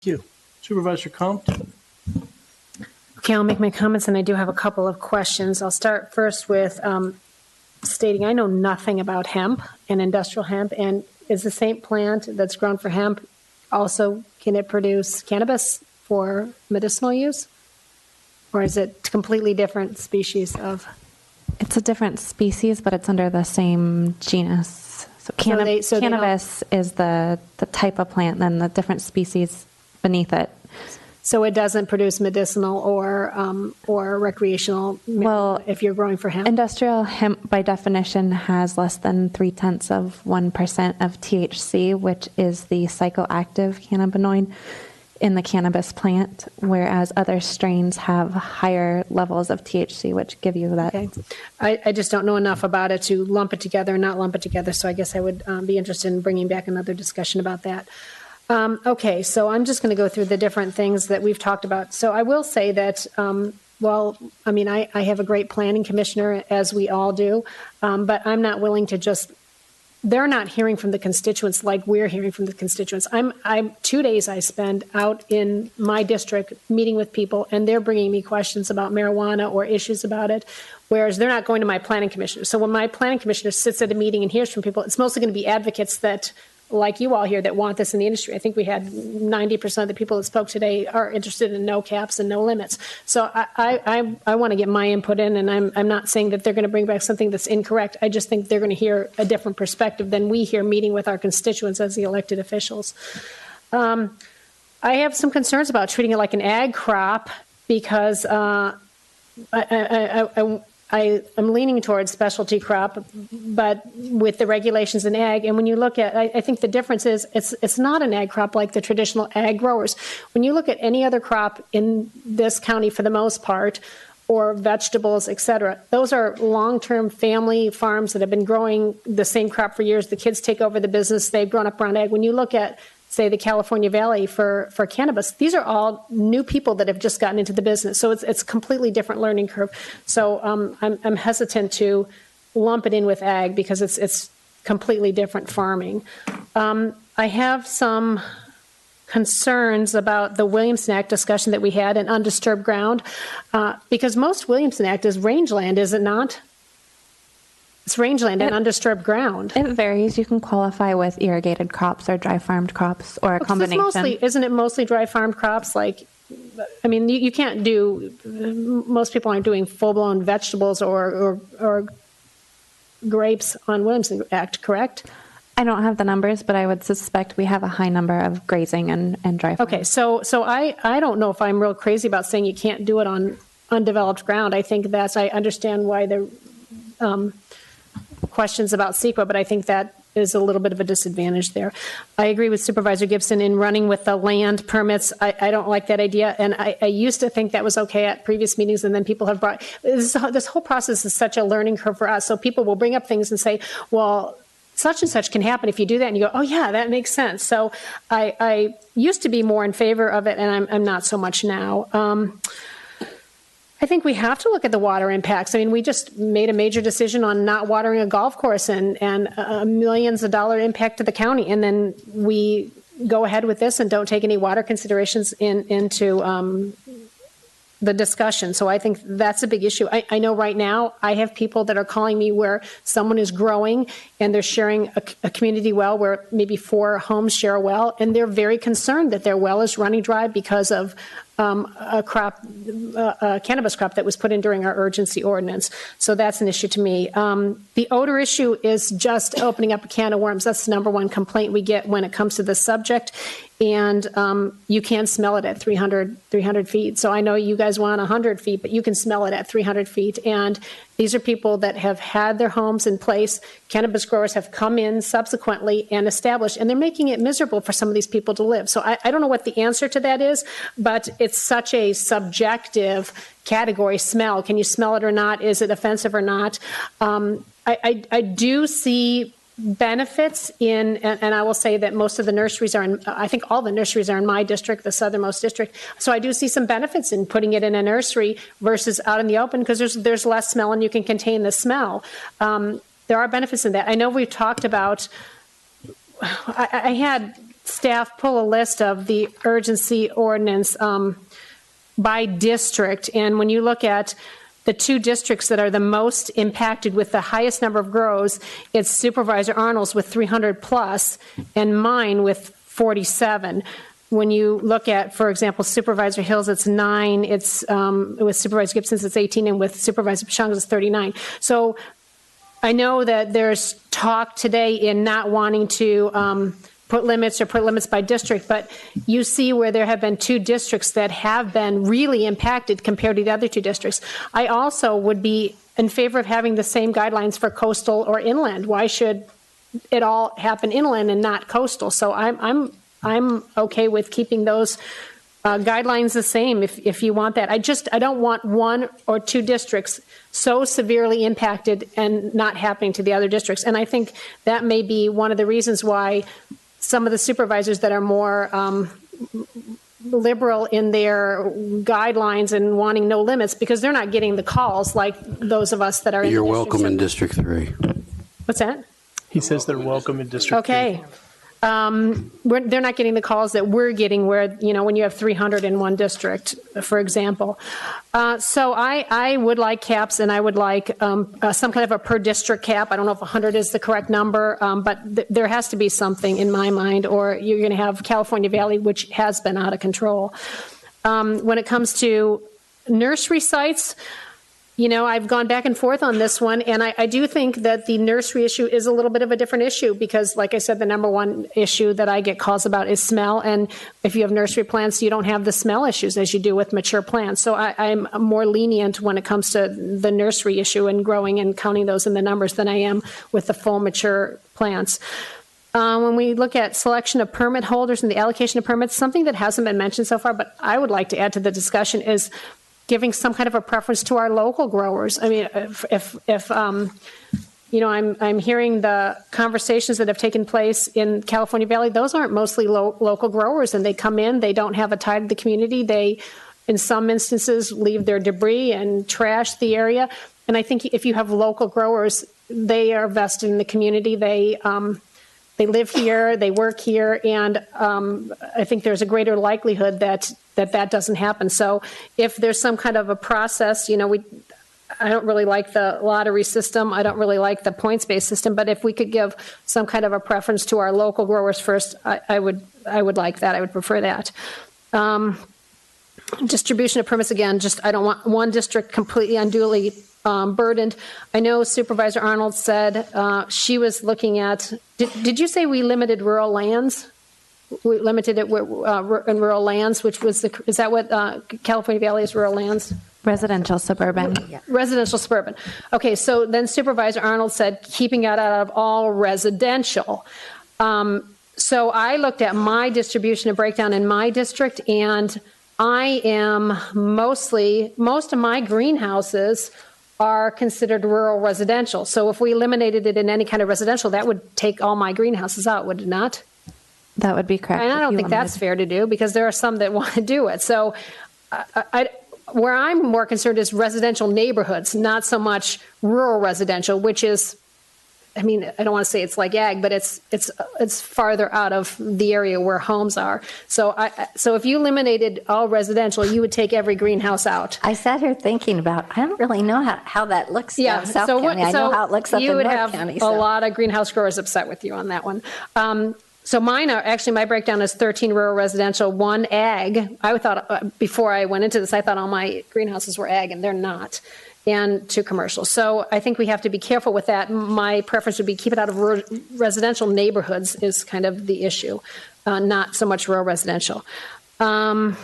you. Supervisor Compton. Okay, I'll make my comments, and I do have a couple of questions. I'll start first with stating I know nothing about hemp and industrial hemp, and is the same plant that's grown for hemp also, can it produce cannabis for medicinal use? Or is it completely different species of? It's a different species, but it's under the same genus. So cannabis is the type of plant, and then the different species beneath it. So it doesn't produce medicinal or recreational. Well, if you're growing for hemp, industrial hemp by definition has less than 0.3% of THC, which is the psychoactive cannabinoid in the cannabis plant, whereas other strains have higher levels of THC, which give you that. Okay. I just don't know enough about it to lump it together and not lump it together. So I guess I would be interested in bringing back another discussion about that. Okay, so I'm just going to go through the different things that we've talked about. So I will say that, I have a great planning commissioner, as we all do, but I'm not willing to just, they're not hearing from the constituents like we're hearing from the constituents. I'm 2 days I spend out in my district meeting with people, and they're bringing me questions about marijuana or issues about it, whereas they're not going to my planning commissioner. So when my planning commissioner sits at a meeting and hears from people, it's mostly going to be advocates that, like you all here, that want this in the industry. I think we had 90% of the people that spoke today are interested in no caps and no limits. So I want to get my input in, and I'm not saying that they're going to bring back something that's incorrect. I just think they're going to hear a different perspective than we hear meeting with our constituents as the elected officials. I have some concerns about treating it like an ag crop because I'm leaning towards specialty crop, but with the regulations in ag. And when you look at, I think the difference is it's not an ag crop like the traditional ag growers. When you look at any other crop in this county, for the most part, or vegetables, et cetera, those are long-term family farms that have been growing the same crop for years. The kids take over the business. They've grown up around ag. When you look at, say, the California Valley for cannabis, these are all new people that have just gotten into the business. So it's a completely different learning curve. So I'm hesitant to lump it in with ag because it's completely different farming. I have some concerns about the Williamson Act discussion that we had in undisturbed ground because most Williamson Act is rangeland, is it not? It's rangeland and undisturbed ground. It varies. You can qualify with irrigated crops or dry farmed crops or a combination. Isn't it mostly dry farmed crops? You can't do, most people aren't doing full-blown vegetables or grapes on Williamson Act, correct? I don't have the numbers, but I would suspect we have a high number of grazing and dry farm. Okay, so I don't know if I'm real crazy about saying you can't do it on undeveloped ground. I think I understand why the questions about CEQA, but I think that is a little bit of a disadvantage there. I agree with Supervisor Gibson in running with the land permits. I don't like that idea, and I used to think that was okay at previous meetings, and then people have brought this whole process is such a learning curve for us. So people will bring up things and say, well, such and such can happen if you do that, and you go, oh yeah, that makes sense. So I used to be more in favor of it, and I'm not so much now. I think we have to look at the water impacts. I mean, we just made a major decision on not watering a golf course and millions of dollars impact to the county. And then we go ahead with this and don't take any water considerations into the discussion. So I think that's a big issue. I know right now I have people that are calling me where someone is growing and they're sharing a community well where maybe 4 homes share a well, and they're very concerned that their well is running dry because of a cannabis crop that was put in during our urgency ordinance. So that's an issue to me. The odor issue is just opening up a can of worms. That's the number one complaint we get when it comes to this subject. And you can smell it at 300 feet. So I know you guys want 100 feet, but you can smell it at 300 feet. And these are people that have had their homes in place. Cannabis growers have come in subsequently and established, and they're making it miserable for some of these people to live. So I don't know what the answer to that is, but it's such a subjective category, smell. Can you smell it or not? Is it offensive or not? I do see benefits in, and I will say that most of the nurseries are in, I think all the nurseries are in my district, the southernmost district. So I do see some benefits in putting it in a nursery versus out in the open because there's less smell and you can contain the smell. There are benefits in that. I know we've talked about, I had staff pull a list of the urgency ordinance by district, and when you look at the two districts that are the most impacted with the highest number of grows, it's Supervisor Arnold's with 300 plus and mine with 47. When you look at, for example, Supervisor Hills, it's 9. It's with Supervisor Gibson's, it's 18, and with Supervisor Pashang's, it's 39. So I know that there's talk today in not wanting to put limits by district, but you see where there have been two districts that have been really impacted compared to the other two districts. I also would be in favor of having the same guidelines for coastal or inland. Why should it all happen inland and not coastal? So I'm okay with keeping those guidelines the same if you want that. I don't want one or two districts so severely impacted and not happening to the other districts. And I think that may be one of the reasons why some of the supervisors that are more liberal in their guidelines and wanting no limits, because they're not getting the calls like those of us that are in You're the welcome in District 3. What's that? He says they're welcome in District 3. Okay. They're not getting the calls that we're getting where, when you have 300 in one district, for example. So I would like caps, and I would like some kind of a per district cap. I don't know if 100 is the correct number, but there has to be something in my mind, or you're going to have California Valley, which has been out of control. When it comes to nursery sites, I've gone back and forth on this one, and I do think that the nursery issue is a little bit of a different issue because, like I said, the number one issue that I get calls about is smell, and if you have nursery plants, you don't have the smell issues as you do with mature plants. So I'm more lenient when it comes to the nursery issue and growing and counting those in the numbers than I am with the full mature plants. When we look at selection of permit holders and the allocation of permits, something that hasn't been mentioned so far, but I would like to add to the discussion is giving some kind of a preference to our local growers. I mean, if I'm hearing the conversations that have taken place in California Valley, those aren't mostly local growers, and they come in, they don't have a tie to the community. They, in some instances, leave their debris and trash the area. And I think if you have local growers, they are vested in the community. They live here, they work here, and I think there's a greater likelihood that doesn't happen. So if there's some kind of a process, I don't really like the lottery system. I don't really like the points-based system. But if we could give some kind of a preference to our local growers first, I would like that. I would prefer that. Distribution of permits, again, I don't want one district completely unduly burdened. I know Supervisor Arnold said she was looking at, did you say we limited rural lands? We limited it in rural lands, which was is that what California Valley is, rural lands? Residential suburban. Yeah. Residential suburban. Okay, so then Supervisor Arnold said keeping it out of all residential. So I looked at my distribution and breakdown in my district, and I am most of my greenhouses are considered rural residential. So if we eliminated it in any kind of residential, that would take all my greenhouses out, would it not? That would be correct. And I don't think that's fair to do because there are some that want to do it. So where I'm more concerned is residential neighborhoods, not so much rural residential, which is, I mean, I don't want to say it's like ag, but it's farther out of the area where homes are. So if you eliminated all residential, you would take every greenhouse out. I sat here thinking about, I don't really know how that looks down South County. I know how it looks up in North County. You would have a lot of greenhouse growers upset with you on that one. So mine are, actually my breakdown is 13 rural residential, 1 ag. I thought, before I went into this, I thought all my greenhouses were ag, and they're not, and 2 commercial. So I think we have to be careful with that. My preference would be keep it out of residential neighborhoods is kind of the issue, not so much rural residential. What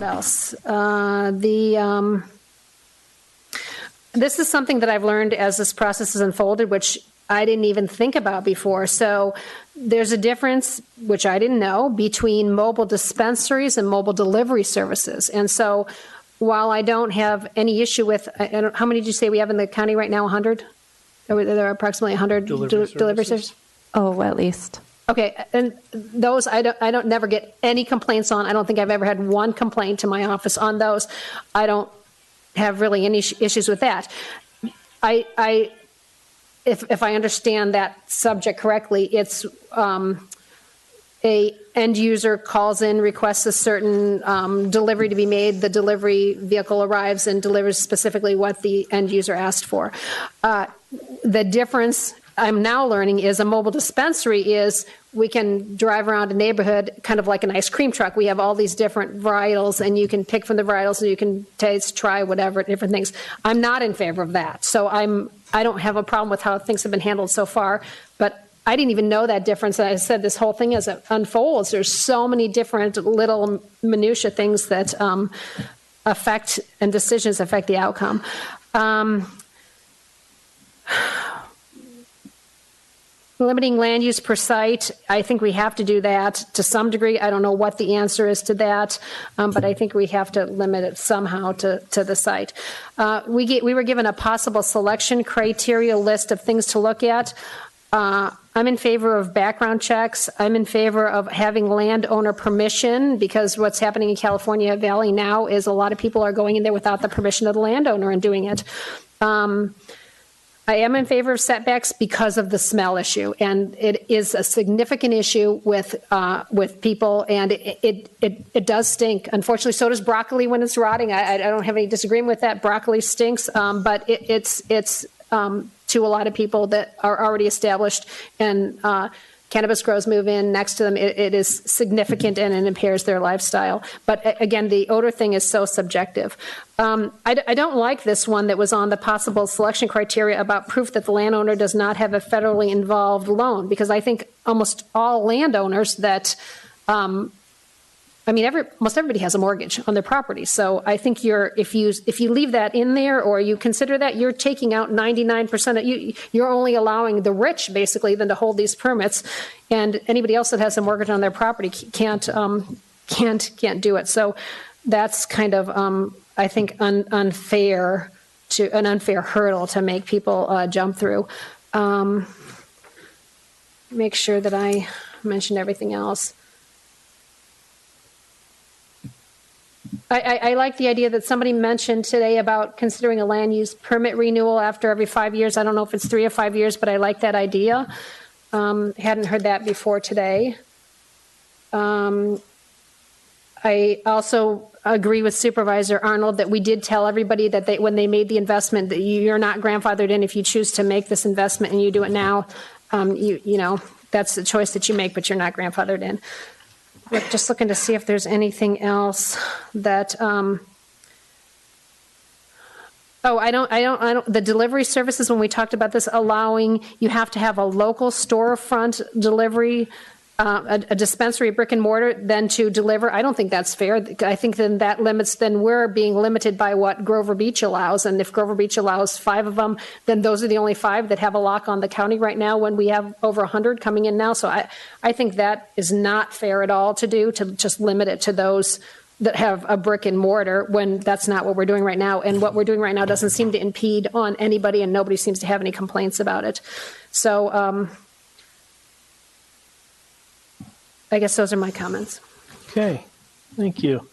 else? This is something that I've learned as this process has unfolded, which I didn't even think about before. So there's a difference, which I didn't know, between mobile dispensaries and mobile delivery services. And so while I don't have any issue with, how many did you say we have in the county right now, 100? There are approximately 100 delivery services? Oh, at least. Okay, and those I don't never get any complaints on. I don't think I've ever had one complaint to my office on those. I don't have really any issues with that. I if I understand that subject correctly, it's a end user calls in, requests a certain delivery to be made. The delivery vehicle arrives and delivers specifically what the end user asked for. The difference I'm now learning is a mobile dispensary is we can drive around a neighborhood kind of like an ice cream truck. We have all these different varietals, and you can pick from the varietals, and you can taste, try, whatever, different things. I'm not in favor of that. So I don't have a problem with how things have been handled so far, but I didn't even know that difference. I said this whole thing as it unfolds, there's so many different little minutia things that affect, and decisions affect the outcome. Limiting land use per site, I think we have to do that to some degree. I don't know what the answer is to that, but I think we have to limit it somehow to the site. We were given a possible selection criteria list of things to look at. I'm in favor of background checks. I'm in favor of having landowner permission, because what's happening in California Valley now is a lot of people are going in there without the permission of the landowner and doing it. I am in favor of setbacks because of the smell issue, and it is a significant issue with people, and it does stink. Unfortunately, so does broccoli when it's rotting. I don't have any disagreement with that. Broccoli stinks, but it's to a lot of people that are already established, and cannabis grows move in next to them. It is significant, and it impairs their lifestyle. But again, the odor thing is so subjective. I don't like this one that was on the possible selection criteria about proof that the landowner does not have a federally involved loan, because I think almost all landowners that, almost everybody has a mortgage on their property. So I think if you leave that in there, or you consider that, you're taking out 99% of you're only allowing the rich basically then to hold these permits, and anybody else that has a mortgage on their property can't do it. So that's kind of I think an unfair hurdle to make people jump through. Make sure that I mention everything else. I like the idea that somebody mentioned today about considering a land use permit renewal after every 5 years. I don't know if it's 3 or 5 years, but I like that idea. Hadn't heard that before today. I also agree with Supervisor Arnold that we did tell everybody that when they made the investment, that you're not grandfathered in if you choose to make this investment and you do it now. That's the choice that you make, but you're not grandfathered in. Just looking to see if there's anything else that. The delivery services, when we talked about this, allowing you have to have a local storefront delivery, a dispensary, brick and mortar, then to deliver. I don't think that's fair. I think then that limits, then we're being limited by what Grover Beach allows. And if Grover Beach allows 5 of them, then those are the only 5 that have a lock on the county right now, when we have over 100 coming in now. So I think that is not fair at all to do, to just limit it to those that have a brick and mortar, when that's not what we're doing right now. And what we're doing right now doesn't seem to impede on anybody, and nobody seems to have any complaints about it. So I guess those are my comments. Okay, thank you.